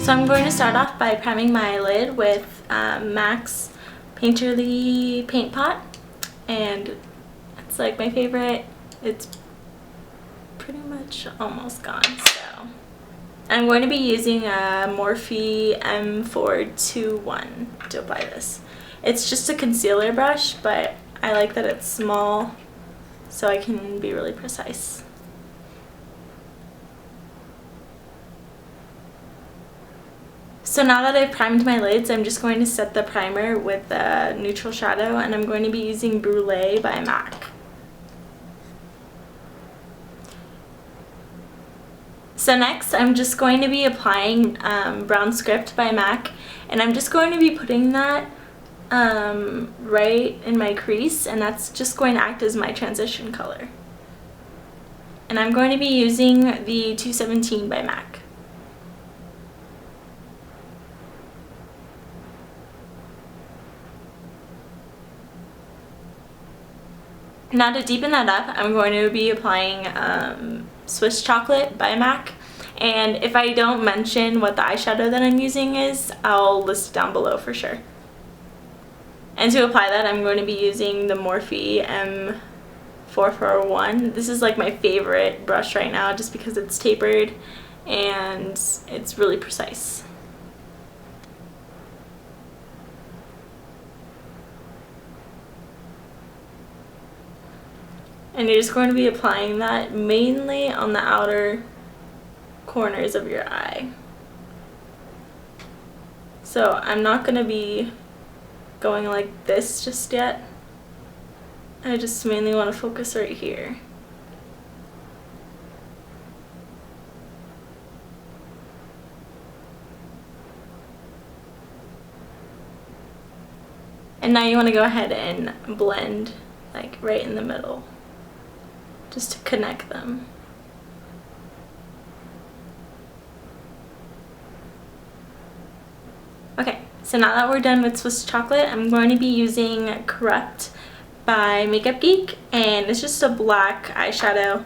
So I'm going to start off by priming my lid with MAC's Painterly Paint Pot, and it's like my favorite. It's pretty much almost gone, so I'm going to be using a Morphe M421 to apply this. It's just a concealer brush, but I like that it's small so I can be really precise. So now that I've primed my lids, I'm just going to set the primer with the neutral shadow, and I'm going to be using Brule by MAC. So next I'm just going to be applying Brown Script by MAC, and I'm just going to be putting that right in my crease, and that's just going to act as my transition color. And I'm going to be using the 217 by MAC. Now to deepen that up, I'm going to be applying Swiss Chocolate by MAC, and if I don't mention what the eyeshadow that I'm using is, I'll list it down below for sure. And to apply that, I'm going to be using the Morphe M441. This is like my favorite brush right now just because it's tapered and it's really precise. And you're just going to be applying that mainly on the outer corners of your eye. So I'm not going to be going like this just yet. I just mainly want to focus right here. And now you want to go ahead and blend like right in the middle, just to connect them. Okay, so now that we're done with Swiss Chocolate, I'm going to be using Corrupt by Makeup Geek, and it's just a black eyeshadow,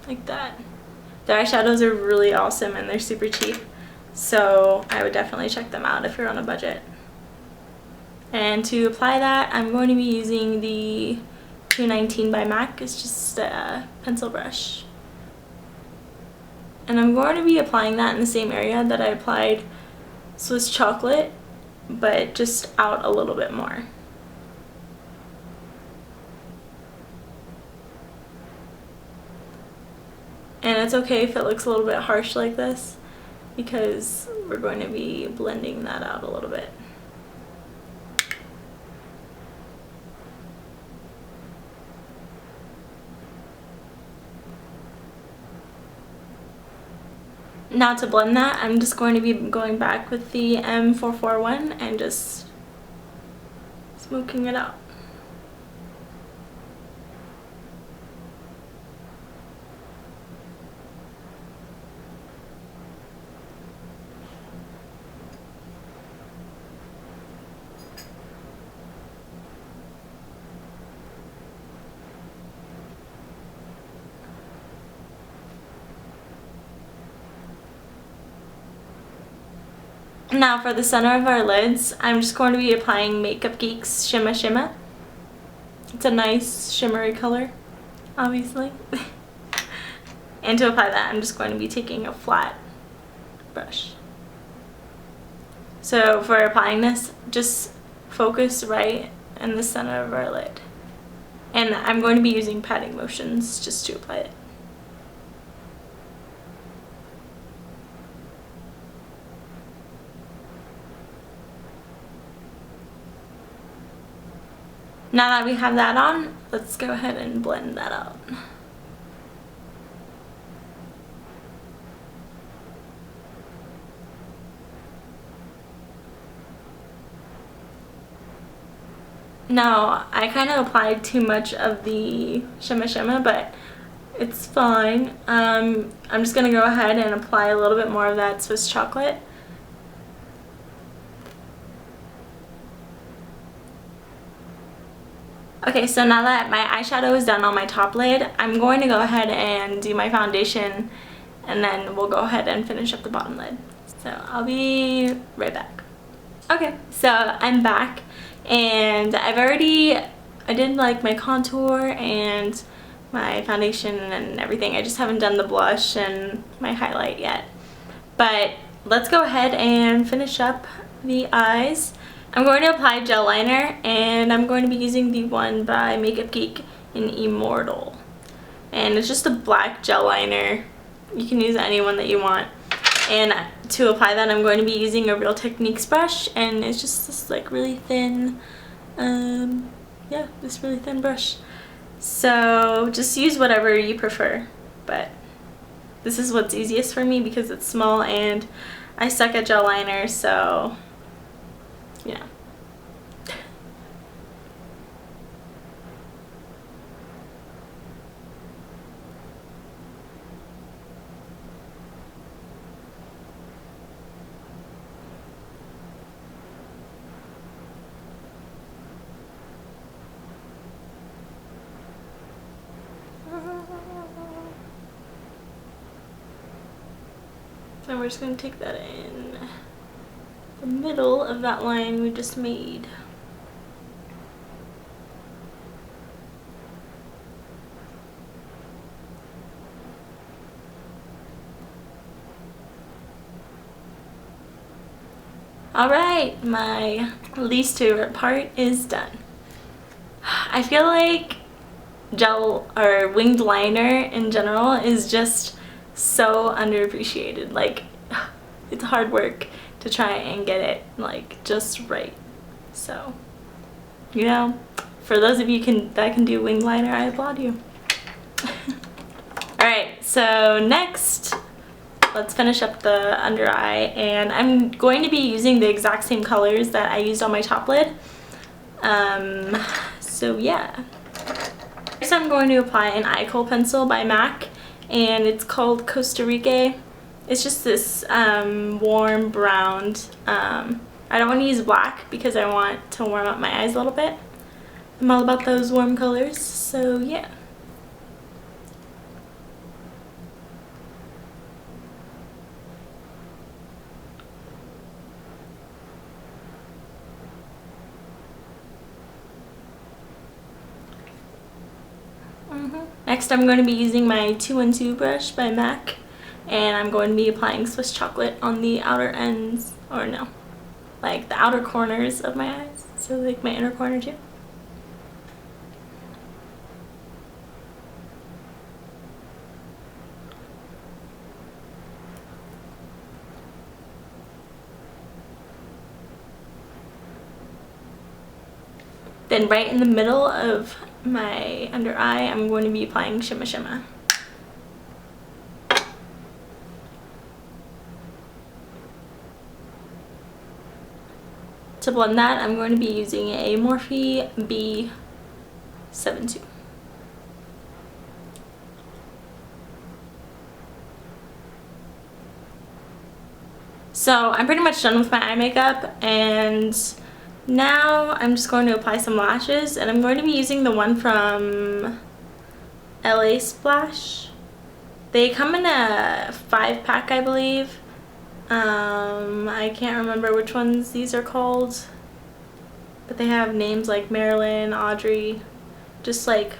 like that. The eyeshadows are really awesome and they're super cheap, so I would definitely check them out if you're on a budget. And to apply that, I'm going to be using the 219 by MAC. It's just a pencil brush. And I'm going to be applying that in the same area that I applied Swiss Chocolate, but just out a little bit more. And it's okay if it looks a little bit harsh like this, because we're going to be blending that out a little bit. Now to blend that, I'm just going to be going back with the M441 and just smoking it out. Now for the center of our lids, I'm just going to be applying Makeup Geek's Shimma Shimma. It's a nice shimmery color, obviously. And to apply that, I'm just going to be taking a flat brush. So for applying this, just focus right in the center of our lid. And I'm going to be using patting motions just to apply it. Now that we have that on, let's go ahead and blend that out. Now, I kind of applied too much of the Shimma Shimma, but it's fine. I'm just going to go ahead and apply a little bit more of that Swiss Chocolate. Okay, so now that my eyeshadow is done on my top lid, I'm going to go ahead and do my foundation and then we'll go ahead and finish up the bottom lid. So I'll be right back. Okay, so I'm back, and I did like my contour and my foundation and everything. I just haven't done the blush and my highlight yet. But let's go ahead and finish up the eyes. I'm going to apply gel liner, and I'm going to be using the one by Makeup Geek in Immortal. And it's just a black gel liner. You can use any one that you want. And to apply that, I'm going to be using a Real Techniques brush, and it's just this like really thin, yeah, this really thin brush. So just use whatever you prefer, but this is what's easiest for me because it's small and I suck at gel liner, so yeah. So we're just going to take that in the middle of that line we just made. Alright, my least favorite part is done. I feel like gel or winged liner in general is just so underappreciated. Like, it's hard work to try and get it like just right. So, you know, for those of you that can do winged liner, I applaud you. Alright, so next let's finish up the under eye, and I'm going to be using the exact same colors that I used on my top lid. So yeah. First I'm going to apply an eye kohl pencil by MAC, and it's called Costa Riche. It's just this warm brown. I don't want to use black because I want to warm up my eyes a little bit. I'm all about those warm colors, so yeah. Next I'm going to be using my 212 brush by MAC, and I'm going to be applying Swiss chocolate on the outer ends, or no, like the outer corners of my eyes, so like my inner corner too. Then right in the middle of my under eye, I'm going to be applying Shimma Shimma. To blend that, I'm going to be using a Morphe B72. So I'm pretty much done with my eye makeup, and now I'm just going to apply some lashes, and I'm going to be using the one from LA Splash. They come in a 5-pack, I believe. I can't remember which ones these are called, but they have names like Marilyn, Audrey, just like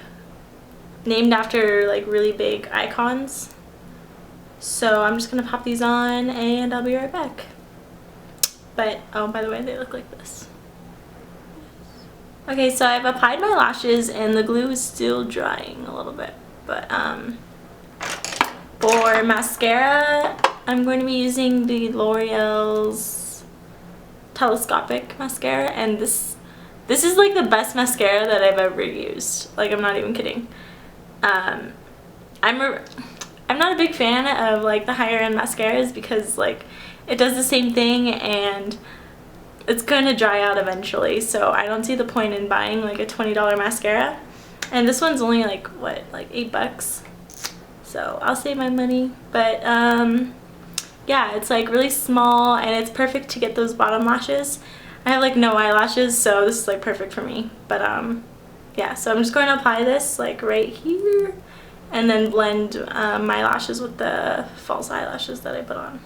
named after like really big icons. So I'm just gonna pop these on and I'll be right back. But oh, by the way, they look like this. Okay, so I've applied my lashes and the glue is still drying a little bit, but for mascara, I'm going to be using the L'Oreal's Telescopic mascara, and this is like the best mascara that I've ever used. Like, I'm not even kidding. I'm not a big fan of like the higher end mascaras because like it does the same thing and it's gonna dry out eventually, so I don't see the point in buying like a $20 mascara. And this one's only like what, like $8, so I'll save my money. But yeah, it's like really small and it's perfect to get those bottom lashes. I have like no eyelashes, so this is like perfect for me. But yeah, so I'm just going to apply this like right here, and then blend my lashes with the false eyelashes that I put on.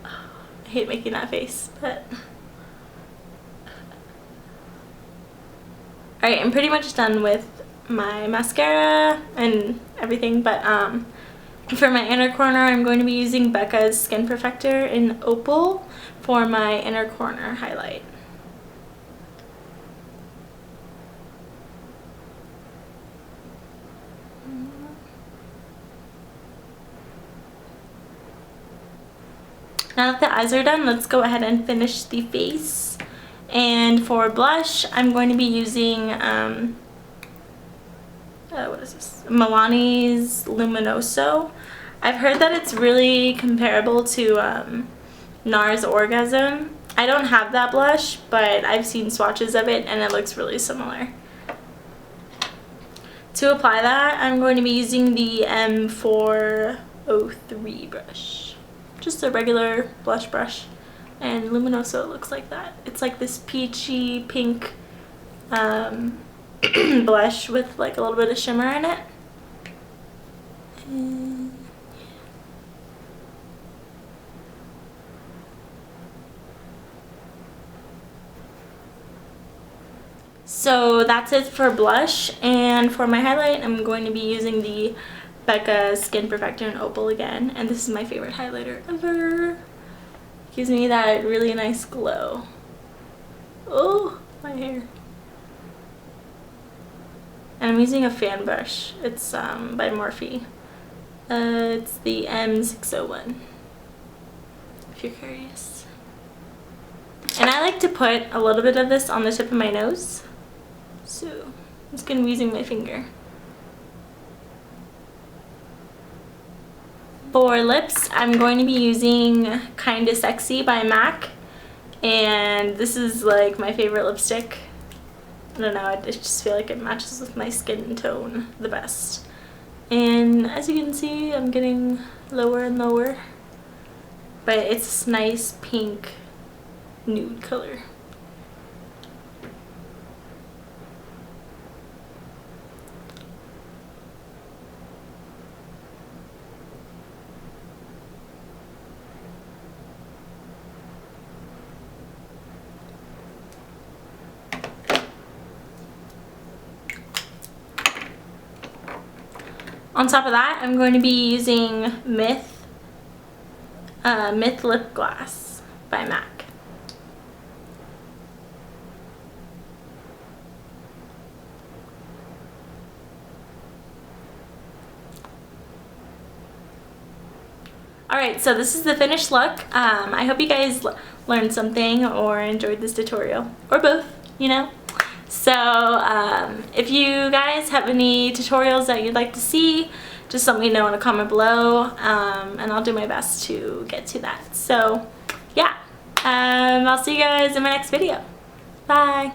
I hate making that face, but... Alright, I'm pretty much done with my mascara and everything, but for my inner corner, I'm going to be using BECCA's Skin Perfector in Opal for my inner corner highlight. Now that the eyes are done, let's go ahead and finish the face. And for blush, I'm going to be using, what is this? Milani's Luminoso. I've heard that it's really comparable to NARS Orgasm. I don't have that blush, but I've seen swatches of it and it looks really similar. To apply that, I'm going to be using the M403 brush. Just a regular blush brush, and Luminoso looks like that. It's like this peachy pink blush with like a little bit of shimmer in it. And so that's it for blush, and for my highlight I'm going to be using the BECCA Skin Perfector in Opal again, and this is my favorite highlighter ever. Gives me that really nice glow. Oh, my hair. And I'm using a fan brush. It's by Morphe. It's the M601, if you're curious. And I like to put a little bit of this on the tip of my nose, so I'm just going to be using my finger. For lips, I'm going to be using Kinda Sexy by MAC, and this is like my favorite lipstick. I don't know, I just feel like it matches with my skin tone the best. And as you can see, I'm getting lower and lower, but it's this nice pink nude color. On top of that, I'm going to be using Myth Lip Gloss by MAC. Alright, so this is the finished look. I hope you guys learned something or enjoyed this tutorial, or both, you know. So if you guys have any tutorials that you'd like to see, just let me know in a comment below, and I'll do my best to get to that. So yeah, I'll see you guys in my next video. Bye!